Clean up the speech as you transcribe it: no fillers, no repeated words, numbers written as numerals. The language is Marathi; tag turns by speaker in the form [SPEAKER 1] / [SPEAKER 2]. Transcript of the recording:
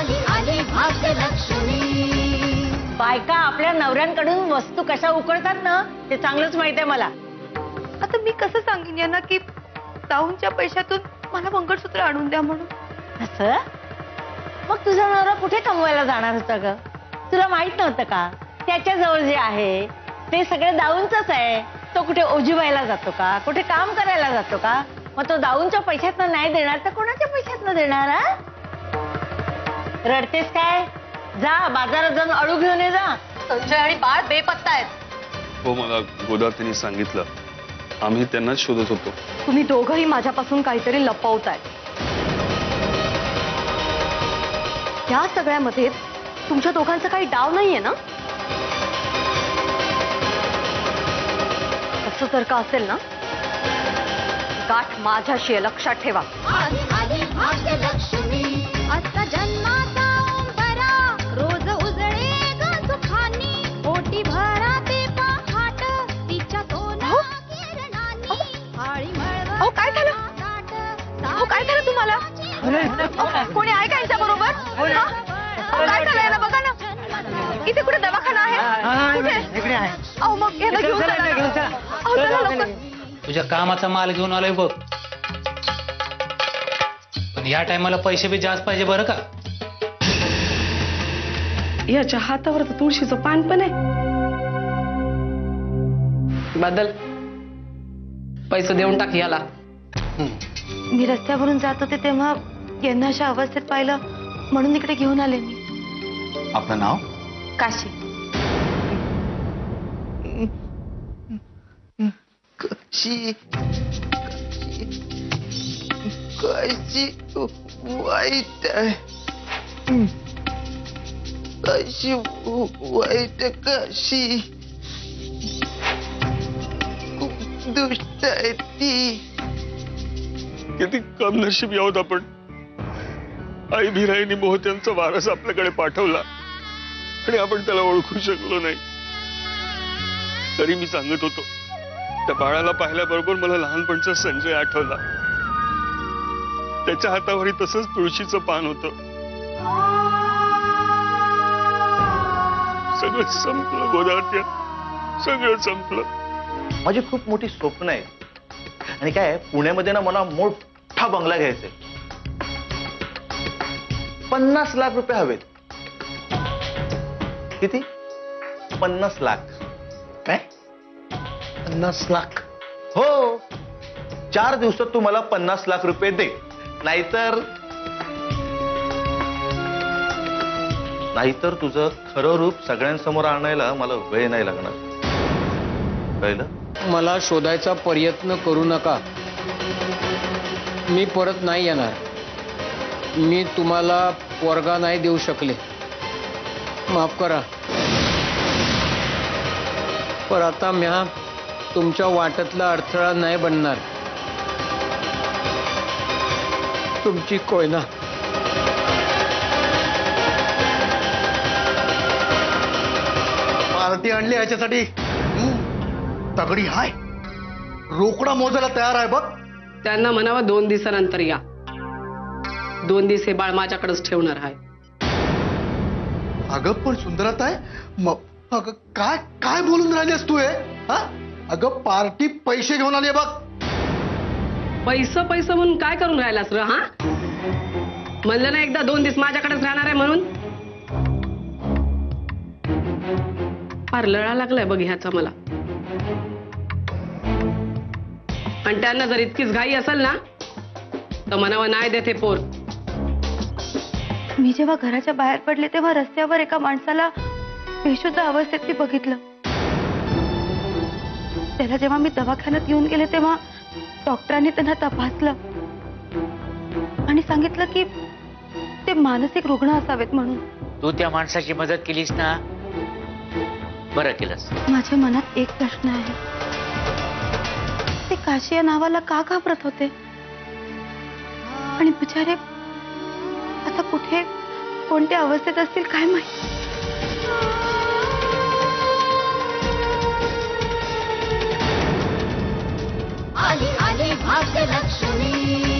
[SPEAKER 1] आली आली भाग्यलक्ष्मी।
[SPEAKER 2] बायका आपल्या नवऱ्यांकडून वस्तू कशा उकळतात ना ते चांगलंच माहित आहे मला।
[SPEAKER 3] आता मी कसं सांगेन यांना की दाऊंच्या पैशातून मला मंगळसूत्र आणून द्या म्हणून।
[SPEAKER 2] असं मग तुझा नवरा कुठे कमवायला जाणार होता ग? तुला माहित नव्हतं का त्याच्याजवळ जे आहे ते सगळं दाऊंचंच आहे। तो कुठे ओझीबाईला जातो का, कुठे काम करायला जातो का? मग तो दाऊंच्या पैशातनं नाही देणार तर कोणाच्या पैशातनं देणार? हा रडतेस काय? जा बाजारात जाऊन अळू घेऊन ये जा।
[SPEAKER 3] संजय आणि बाळ बेपत्ता आहेत।
[SPEAKER 4] हो मला गोदावतीने सांगितलं, आम्ही त्यांनाच शोधत होतो।
[SPEAKER 3] तुम्ही दोघंही माझ्यापासून काहीतरी लपवताय। या सगळ्यामध्ये तुमच्या दोघांचा काही डाव नाहीये ना? असं जर का असेल ना गाठ माझ्याशी आहे, लक्षात ठेवा।
[SPEAKER 1] आली आली भाग्यलक्ष्मी। आता जन्माचा ओंकारा रोज उजळे ग सुखानी। पोटी भरा ते पहाट तिच्या सोना किरणानी। हाळी मळवा
[SPEAKER 3] अहो काय झालं? अहो काय झालं तुम्हाला? कोणी आहे का यांच्या बरोबर? काय झालं याला बघा ना, इथे कुठे दवाखाना आहे? कुठे? अहो मग याला घेऊन चला ना। अहो चला लवकर।
[SPEAKER 5] तुझ्या कामाचा माल घेऊन आलोय बघ, पण या टायमाला पैसे बी जास्त पाहिजे बरं का?
[SPEAKER 6] याच्या हातावर तर तुळशीचं पान पण आहे। बदल पैसे देऊन टाक याला।
[SPEAKER 3] मी रस्त्यावरून जात होते तेव्हा यांना अशा अवस्थेत पाहिलं म्हणून इकडे घेऊन आले मी।
[SPEAKER 7] आपलं नाव?
[SPEAKER 3] काशी।
[SPEAKER 7] काशी काशी वाईट आहे, काशी वाईट, काशी खूप दुष्ट आहे ती।
[SPEAKER 4] किती कम नशीब आहोत आपण। आई भिराईने मोहत्यांचा वारस आपल्याकडे पाठवला आणि आपण त्याला ओळखू शकलो नाही। तरी मी सांगत होतो, त्या बाळाला पाहिल्याबरोबर मला लहानपणचा संजय आठवला। त्याच्या हातावरही तसंच तुळशीचं पान होतं। सगळं संपलं गोदावरी, सगळं संपलं।
[SPEAKER 7] माझी खूप मोठी स्वप्न आहे आणि काय पुण्यामध्ये ना मला मोठा बंगला घ्यायचा आहे। 50 लाख रुपये हवेत। किती? 50 लाख। काय? 50 लाख? हो, 4 दिवसात तू मला 50 लाख रुपये दे, नाहीतर तुझं खरं रूप सगळ्यांसमोर आणायला मला वेळ नाही लागणार, कळलं?
[SPEAKER 5] मला शोधायचा प्रयत्न करू नका, मी परत नाही येणार। मी तुम्हाला पोरगा नाही देऊ शकले, माफ करा। पण आता म्या तुमच्या वाटेतला अडथळा नाही बनणार। तुमची कोयना
[SPEAKER 8] पार्टी आणली ह्याच्यासाठी तगडी हाय, रोकडा मोजायला तयार आहे बघ।
[SPEAKER 6] त्यांना म्हणावं 2 दिवसानंतर या। 2 दिवस हे बाळ माझ्याकडेच ठेवणार आहे।
[SPEAKER 8] अगं पण सुंदरात आहे, अगं काय काय बोलून राहिलीस तू हे? अगं पार्टी पैसे घेऊन आली बघ।
[SPEAKER 6] पैसे पैसे म्हणून काय करून राहिलास र? हा म्हणलं ना एकदा 2 दिवस माझ्याकडेच राहणार आहे म्हणून। फार लळा लागलाय बघ ह्याचा मला। आणि त्यांना जर इतकीच घाई असेल ना तर म्हणावं नाही देते पोर।
[SPEAKER 3] मी जेव्हा घराच्या बाहेर पडले तेव्हा रस्त्यावर एका माणसाला बेशुद्ध अवस्थेत मी बघितलं। त्याला जेव्हा मी दवाखान्यात घेऊन गेले तेव्हा डॉक्टरांनी त्यांना तपासलं आणि सांगितलं की ते मानसिक रुग्ण असावेत म्हणून।
[SPEAKER 9] तू त्या माणसाची मदत केलीस ना, बरं केलंस।
[SPEAKER 3] माझ्या मनात एक प्रश्न आहे, ते काशी या नावाला का घाबरत होते? आणि बिचारे आता कुठे कोणत्या अवस्थेत असतील काय माहिती?
[SPEAKER 1] आली आली भाग्यलक्ष्मी।